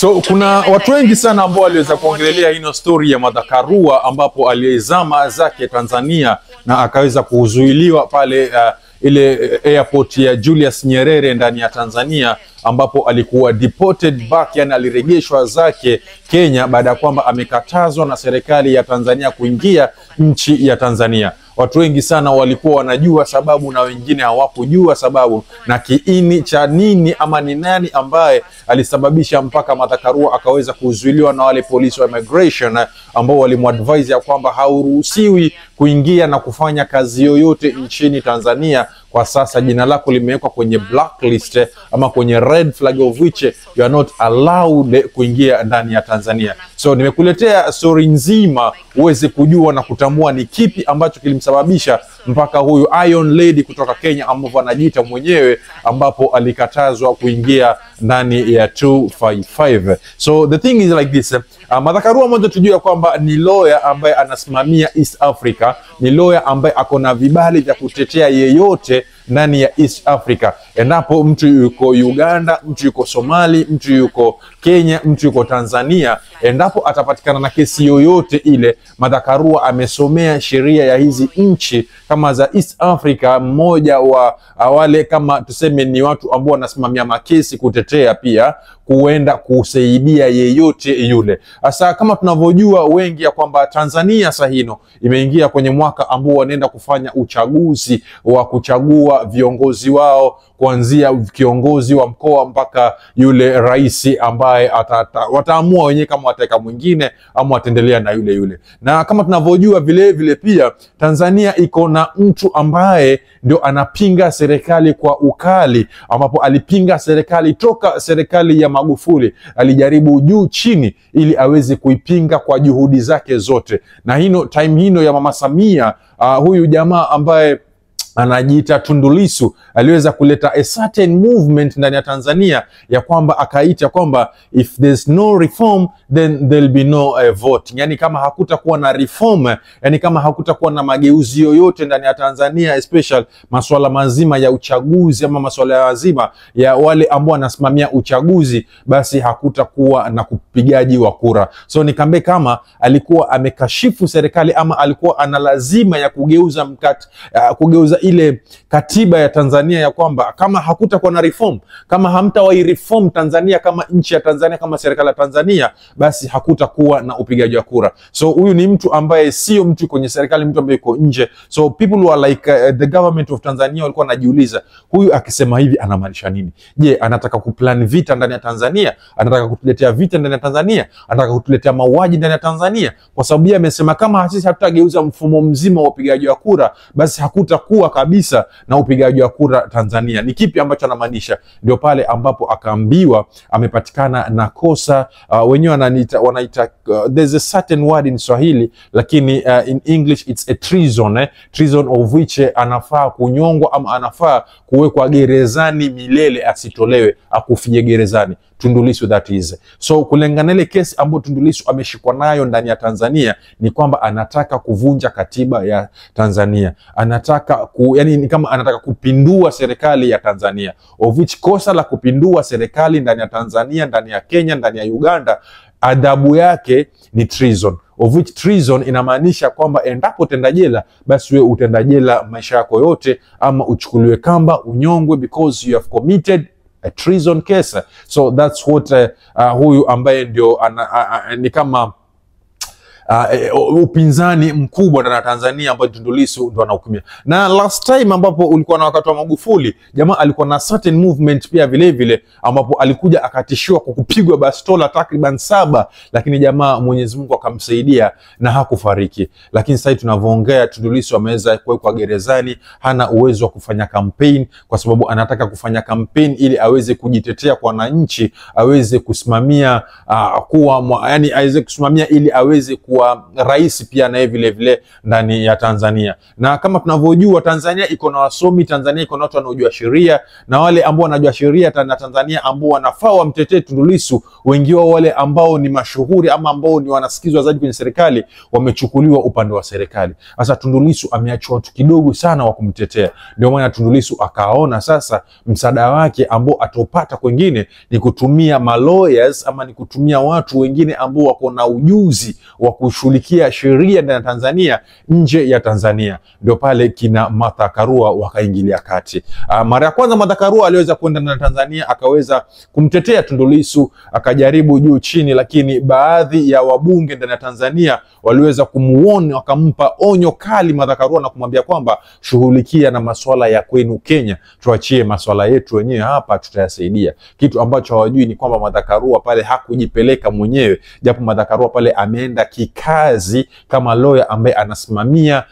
So kuna watu wengi sana ambao waliweza kuongelea hino story ya Martha Karua ambapo alizama zake Tanzania na akaweza kuzuiliwa pale ile airport ya Julius Nyerere ndani ya Tanzania, ambapo alikuwa deported back, yani alirejeshwa zake Kenya baada ya kwamba amekatazwa na serikali ya Tanzania kuingia nchi ya Tanzania. Watu wengi sana walikuwa wanajua sababu na wengine hawakujua sababu na kiini cha nini ama ni nani ambaye alisababisha mpaka Martha Karua akaweza kuzuiliwa na wale polisi wa immigration ambao walimuadvise ya kwamba hauruhusiwi kuingia na kufanya kazi yoyote nchini Tanzania. Kwa sasa jina lako limewekwa kwenye blacklist ama kwenye red flag of which you are not allowed kuingia ndani ya Tanzania. So nimekuletea story nzima uweze kujua na kutambua ni kipi ambacho kilimsababisha mpaka huyu Iron Lady kutoka Kenya ambapo anajiita mwenyewe ambapo alikatazwa kuingia ndani ya 255. So the thing is like this. Martha Karua mwanzo tujue kwamba ni lawyer ambaye anasimamia East Africa, ni lawyer ambaye ako na vibali vya kutetea yeyote ndani ya East Africa. Endapo mtu yuko Uganda, mtu yuko Somali, mtu yuko Kenya, mtu yuko Tanzania, endapo atapatikana na kesi yoyote ile, Martha Karua amesomea sheria ya hizi nchi kama za East Africa. Mmoja wa wale kama tuseme ni watu ambao wanasimamia makesi kutetea pia kuenda kusaidia yeyote yule. Asa kama tunavyojua wengi ya kwamba Tanzania sahino imeingia kwenye mwaka ambao wanaenda kufanya uchaguzi wa kuchagua viongozi wao, kuanzia kiongozi wa mkoa mpaka yule rais ambaye wataamua wenyewe kama wataka mwingine ama wataendelea na yule. Na kama tunavyojua vile vile pia Tanzania iko na mtu ambaye ndio anapinga serikali kwa ukali, ambapo alipinga serikali toka serikali ya Magufuli, alijaribu juu chini ili aweze kuipinga kwa juhudi zake zote. Na time hino ya Mama Samia, huyu jamaa ambaye anajiita Tundu Lissu aliweza kuleta a certain movement ndani ya Tanzania ya kwamba akaita kwamba if there's no reform then there'll be no vote. Yani kama hakutakuwa na reform, yani kama hakutakuwa na mageuzi yoyote ndani ya Tanzania, especially masuala mazima ya uchaguzi ama masuala mazima ya wale ambao wanasimamia uchaguzi, basi hakutakuwa na kupigaji wa kura. So nikambe kama alikuwa amekashifu serikali ama alikuwa ana lazima ya kugeuza ile katiba ya Tanzania ya kwamba kama hakutakuwa na reform, kama hamtawahi reform Tanzania kama nchi ya Tanzania, kama serikali ya Tanzania, basi hakutakuwa na upigaji wa kura. So huyu ni mtu ambaye sio mtu kwenye serikali, mtu ambaye yuko nje. So people were like the government of Tanzania walikuwa wanajiuliza huyu akisema hivi anamaanisha nini? Je, anataka kuplan vita ndani ya Tanzania? Anataka kutuletea vita ndani ya Tanzania? Anataka kutuletea mauaji ndani ya Tanzania? Kwa sababu yeye amesema kama sisi hatutageuza mfumo mzima wa upigaji wa kura, basi hakutakuwa kabisa na upigaji wa kura Tanzania. Ni kipi ambacho anamaanisha? Ndio pale ambapo akaambiwa amepatikana na kosa, wenyewe wanaita there's a certain word in Swahili, lakini in English it's a treason, treason of which anafaa kunyongwa ama anafaa kuwekwa gerezani milele, asitolewe, akufie gerezani. Tundu Lissu that is. So kulingana ile kesi ambayo Tundu Lissu ameshikwa nayo ndani ya Tanzania ni kwamba anataka kuvunja katiba ya Tanzania. Anataka yani ni kama anataka kupindua serikali ya Tanzania. Of which kosa la kupindua serikali ndani ya Tanzania, ndani ya Kenya, ndani ya Uganda, adhabu yake ni treason. Of which treason inamaanisha kwamba endapo utenda jela, basi wewe utenda jela maisha yako yote, ama uchukuliwe kamba, unyongwe because you have committed a treason case. So that's what huyu ambaye ndio ni kama upinzani mkubwa na Tanzania ambayo Tundu Lissu ndo anahukumia. Na last time ambapo ulikuwa na wakati wa Magufuli, jamaa alikuwa na certain movement pia vile vile, ambapo alikuja akatishiwa kwa kupigwa bastola takriban 7, lakini jamaa Mwenyezi Mungu akamsaidia na hakufariki. Lakini sasa tunavyoongea Tundu Lissu ameweza kuwekwa gerezani, hana uwezo wa kufanya campaign kwa sababu anataka kufanya campaign ili aweze kujitetea kwa wananchi, aweze kusimamia yani aweze kusimamia ili aweze kuwa rais pia naye vile vile ndani ya Tanzania. Na kama tunavyojua, Tanzania iko na wasomi, Tanzania iko na watu wanaojua sheria, na wale ambao wanajua sheria na Tanzania ambao wanafaa wamtetee Tundu Lissu, wengi wao wale ambao ni mashuhuri ama ambao ni wanasikizwa zaidi kwenye serikali, wamechukuliwa upande wa serikali. Sasa Tundu Lissu ameachwa watu kidogo sana wa kumtetea. Ndio maana Tundu Lissu akaona sasa msaada wake ambao atopata kwingine ni kutumia lawyers ama ni kutumia watu wengine ambao wako na ujuzi wa kushughulikia sheria ndani ya Tanzania nje ya Tanzania. Ndio pale kina Martha Karua wakaingilia kati. Mara ya kwanza Martha Karua aliweza kwenda ndani ya Tanzania akaweza kumtetea Tundu Lissu, akajaribu juu chini, lakini baadhi ya wabunge ndani ya Tanzania waliweza kumuona, wakampa onyo kali Martha Karua na kumwambia kwamba shughulikia na masuala ya kwenu Kenya, tuachie masuala yetu wenyewe hapa tutayasaidia. Kitu ambacho hawajui ni kwamba Martha Karua pale hakujipeleka mwenyewe, japo Martha Karua pale ameenda kikazi kama lawyer ambaye anasimamia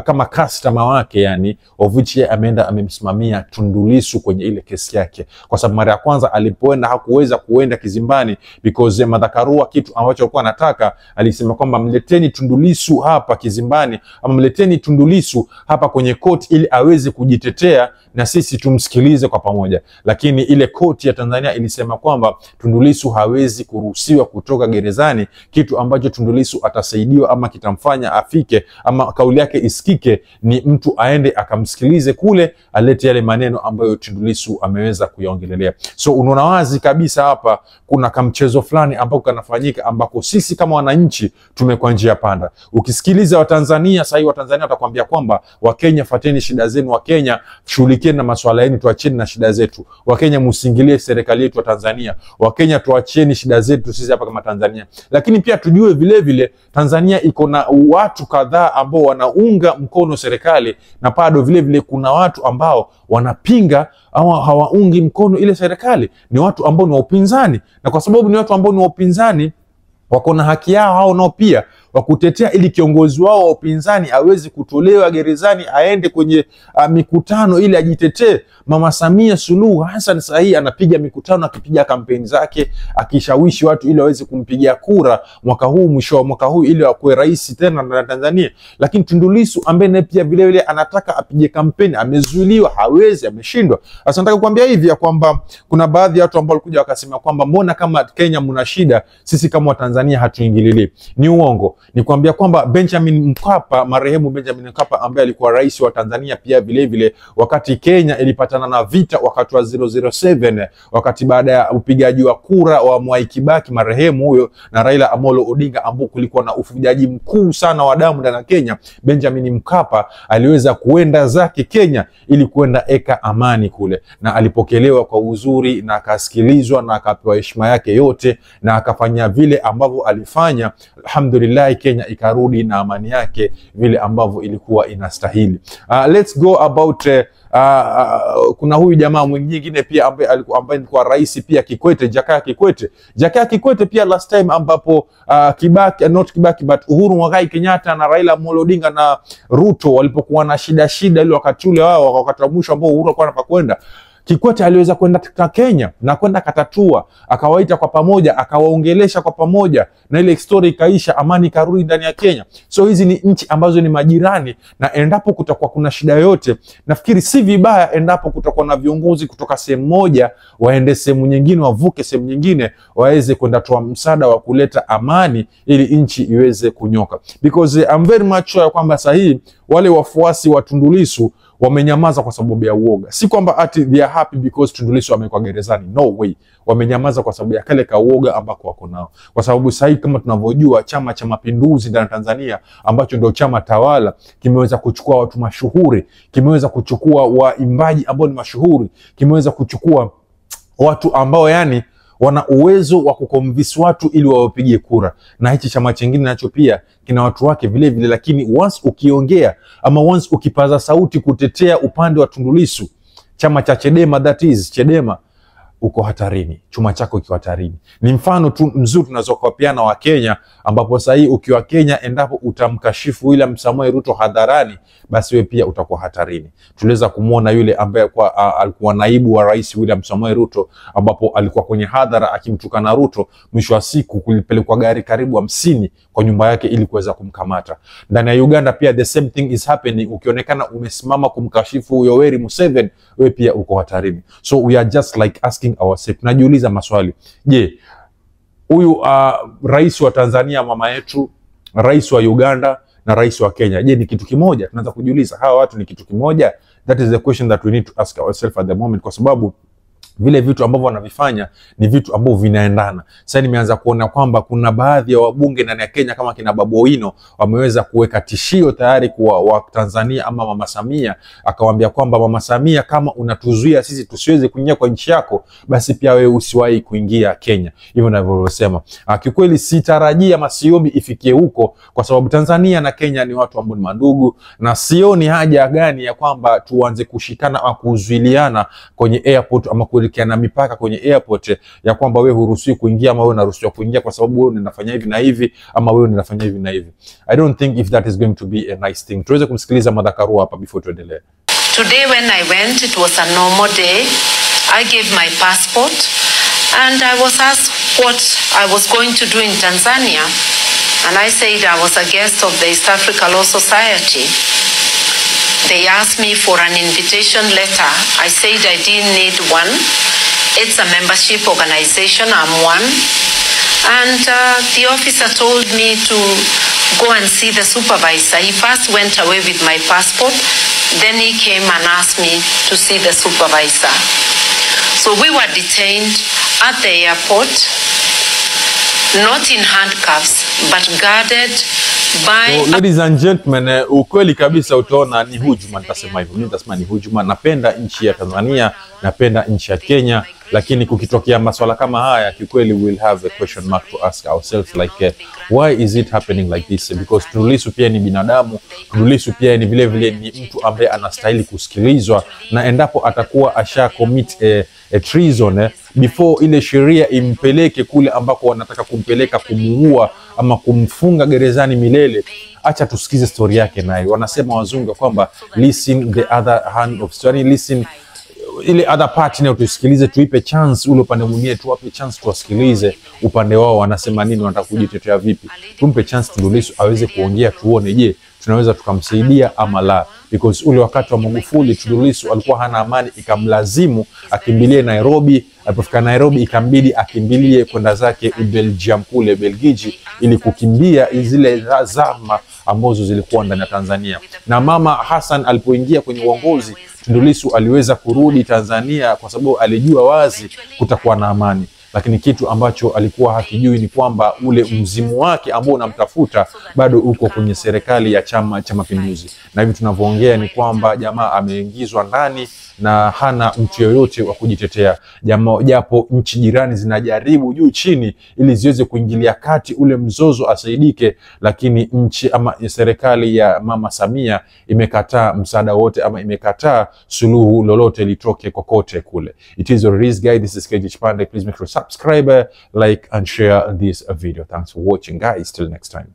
kama customer wake, yani of which ameenda amemsimamia Tundu Lissu kwenye ile kesi yake. Kwa sababu mara ya kwanza alipoenda hakuweza kuenda kizimbani because Martha Karua kitu ambacho alikuwa anataka, alisema kwamba mleteni Tundu Lissu hapa kizimbani ama mleteni Tundu Lissu hapa kwenye court ili aweze kujitetea na sisi tumsikilize kwa pamoja. Lakini ile court ya Tanzania ilisema kwamba Tundu Lissu hawezi kuruhusiwa kutoka gerezani. Kitu ambacho Tundu Lissu atasaidiwa ama kitamfanya afike ama kauli yake isikike ni mtu aende akamsikilize kule, alete yale maneno ambayo Tundu Lissu ameweza kuyaongelelea. So unaona wazi kabisa hapa kuna kamchezo fulani ambako kanafanyika, ambako sisi kama wananchi tumekuwa njia panda. Ukisikiliza Watanzania sasa hivi, Watanzania watakwambia kwamba Wakenya fateni shida zenu, Wakenya shughulikieni na masuala yenu, tuacheni na shida zetu. Wakenya msingilie serikali yetu wa Tanzania. Wakenya tuachieni shida zetu sisi hapa kama Tanzania. Lakini pia tujue vile vile Tanzania iko na watu kadhaa ambao wanaunga mkono serikali, na bado vile vile kuna watu ambao wanapinga au hawaungi mkono ile serikali. Ni watu ambao ni wa upinzani, na kwa sababu ni watu ambao ni wa upinzani wako na haki yao hao nao pia wa kutetea ili kiongozi wao wa upinzani aweze kutolewa gerezani, aende kwenye mikutano ili ajitetee. Mama Samia Suluhu Hassan sahi anapiga mikutano, akipiga kampeni zake, akishawishi watu ili waweze kumpigia kura mwaka huu, mwisho wa mwaka huu, ili akuwe rais tena na Tanzania. Lakini Tundu Lissu ambaye naye pia vile vile anataka apige kampeni, amezuiliwa, hawezi, ameshindwa. Sasa nataka kuambia hivi ya kwamba kuna baadhi ya watu ambao walikuja wakasema kwamba mbona kama Kenya mna shida, sisi kama Tanzania hatuingilili. Ni uongo. Ni kuambia kwamba Benjamin Mkapa, marehemu Benjamin Mkapa ambaye alikuwa rais wa Tanzania pia vile vile, wakati Kenya ilipatana na vita wakati wa 007, wakati baada ya upigaji wa kura wa Mwai Kibaki marehemu huyo na Raila Amolo Odinga, ambao kulikuwa na ufujaji mkuu sana wa damu ndani ya Kenya, Benjamin Mkapa aliweza kuenda zake Kenya ili kuenda eka amani kule, na alipokelewa kwa uzuri na akasikilizwa na akapewa heshima yake yote na akafanya vile ambavyo alifanya. Alhamdulillah, Kenya ikarudi na amani yake vile ambavyo ilikuwa inastahili. Let's go about kuna huyu jamaa mwingine pia ambaye alikuwa rais pia, Kikwete, Jakaya Kikwete. Jakaya Kikwete pia last time ambapo Kibaki, not Kibaki but Uhuru Muigai Kenyatta na Raila Amolo Odinga na Ruto walipokuwa na shida ile wakati ule wao, wakati wa mwisho ambao Uhuru alikuwa anataka kwenda, Kikwete aliweza kwenda Kenya na kwenda katatua, akawaita kwa pamoja, akawaongelesha kwa pamoja, na ile story ikaisha, amani karudi ndani ya Kenya. So hizi ni nchi ambazo ni majirani, na endapo kutakuwa kuna shida yote, nafikiri si vibaya endapo kutakuwa na viongozi kutoka sehemu moja waende sehemu nyingine, wavuke sehemu nyingine, waweze kwenda toa msaada wa kuleta amani ili nchi iweze kunyoka. Because I'm very much sure kwamba sahihi wale wafuasi wa Tundu Lissu wamenyamaza kwa sababu ya uoga. Si kwamba ati they are happy because Tundu Lissu amekuwa gerezani. No way. Wamenyamaza kwa sababu ya kale ka uoga ambako wako nao. Kwa sababu sasa kama tunavyojua, Chama cha Mapinduzi ndani Tanzania ambacho ndio chama tawala kimeweza kuchukua watu mashuhuri, kimeweza kuchukua waimbaji ambao ni mashuhuri, kimeweza kuchukua watu ambao yani wana uwezo wa kukonvince watu ili wawapige kura. Na hichi chama chingine nacho pia kina watu wake vile vile, lakini once ukiongea ama once ukipaza sauti kutetea upande wa Tundu Lissu, chama cha Chadema, that is Chadema, uko hatarini, chuma chako kiko hatarini. Ni mfano tu mzuri tunaweza kuwapiana wa Kenya, ambapo sasa hii ukiwa Kenya, endapo utamkashifu William Samoei Ruto hadharani, basi wewe pia utakuwa hatarini. Tuliweza kumuona yule ambaye alikuwa naibu wa rais William Samoei Ruto, ambapo alikuwa kwenye hadhara akimtukana Ruto, mwisho wa siku kulipelekwa gari karibu 50 kwa nyumba yake ili kuweza kumkamata. Ndani ya Uganda pia the same thing is happening. Ukionekana umesimama kumkashifu Yoweri Museveni, wewe pia uko hatarini. So we are just like asking ourselves, tunajiuliza maswali. Je, huyu rais wa Tanzania mama yetu, rais wa Uganda na rais wa Kenya, je, ni kitu kimoja? Tunaanza kujiuliza, hawa watu ni kitu kimoja? That is the question that we need to ask ourselves at the moment, kwa sababu vile vitu ambavyo wanavifanya ni vitu ambavyo vinaendana. Sasa nimeanza kuona kwamba kuna baadhi ya wabunge ndani ya Kenya kama kina Babu Owino wameweza kuweka tishio tayari kwa Tanzania ama Mama Samia, akawaambia kwamba Mama Samia, kama unatuzuia sisi tusiweze kuingia kwa nchi yako, basi pia wewe usiwahi kuingia Kenya. Hivyo ninavyosema. Kikweli sitarajia masiombi ifikie huko, kwa sababu Tanzania na Kenya ni watu ambao ni mandugu, na sioni haja gani ya kwamba tuanze kushikana au kuzuiliana kwenye airport ama na mipaka kwenye airport ya kwamba wewe huruhusiwi kuingia ama wewe unaruhusiwa kuingia kwa sababu wewe unafanya hivi na hivi ama wewe unafanya hivi na hivi. I don't think if that is going to be a nice thing. Tuweze kumsikiliza Martha Karua hapa before tuendelee. Today when I went, it was a normal day. I gave my passport and I was asked what I was going to do in Tanzania, and I said I was a guest of the East Africa Law Society. They asked me for an invitation letter. I said I didn't need one. It's a membership organization. I'm one. And the officer told me to go and see the supervisor. He first went away with my passport. Then he came and asked me to see the supervisor. So we were detained at the airport, not in handcuffs, but guarded by... So, ladies and gentlemen, ukweli kabisa utaona ni hujuma, nitasema hivyo. Mimi nitasema ni hujuma. Napenda nchi ya Tanzania, napenda nchi ya Kenya, lakini kukitokea masuala kama haya, kikweli we'll have a question mark to ask ourselves, like why is it happening like this? Because Tundu Lissu pia ni binadamu, Tundu Lissu pia ni vile vile ni mtu ambaye anastahili kusikilizwa, na endapo atakuwa asha commit a treason before ile sheria impeleke kule ambako wanataka kumpeleka, kumuua ama kumfunga gerezani milele, acha tusikize story yake nayo. Wanasema wazungu kwamba listen the other hand of story, listen ile other part na tusikilize, tuipe chance ule upande mwingine, tuwape chance tuwasikilize upande wao wanasema nini, wanataka kujitetea vipi. Tumpe chance Tundu Lissu aweze kuongea, tuone je tunaweza tukamsaidia ama la. Because ule wakati wa Magufuli Tundu Lissu alikuwa hana amani, ikamlazimu akimbilie Nairobi. Alipofika Nairobi ikambidi akimbilie kwenda zake Belgium kule Belgiji, ili kukimbia zile zama ambazo zilikuwa ndani ya Tanzania. Na Mama Hassan alipoingia kwenye uongozi, Tundu Lissu aliweza kurudi Tanzania kwa sababu alijua wazi kutakuwa na amani. Lakini kitu ambacho alikuwa hakijui ni kwamba ule mzimu wake ambao unamtafuta bado uko kwenye serikali ya Chama cha Mapinduzi. Na hivi tunavyoongea ni kwamba jamaa ameingizwa ndani na hana mtu yoyote wa kujitetea. Japo nchi jirani zinajaribu juu chini ili ziweze kuingilia kati ule mzozo asaidike, lakini nchi ama serikali ya Mama Samia imekataa msaada wote ama imekataa suluhu lolote litoke kokote kule. It is your risk guide. This is KG Chipande. Please make sure to subscribe, like and share this video. Thanks for watching, guys. Till next time.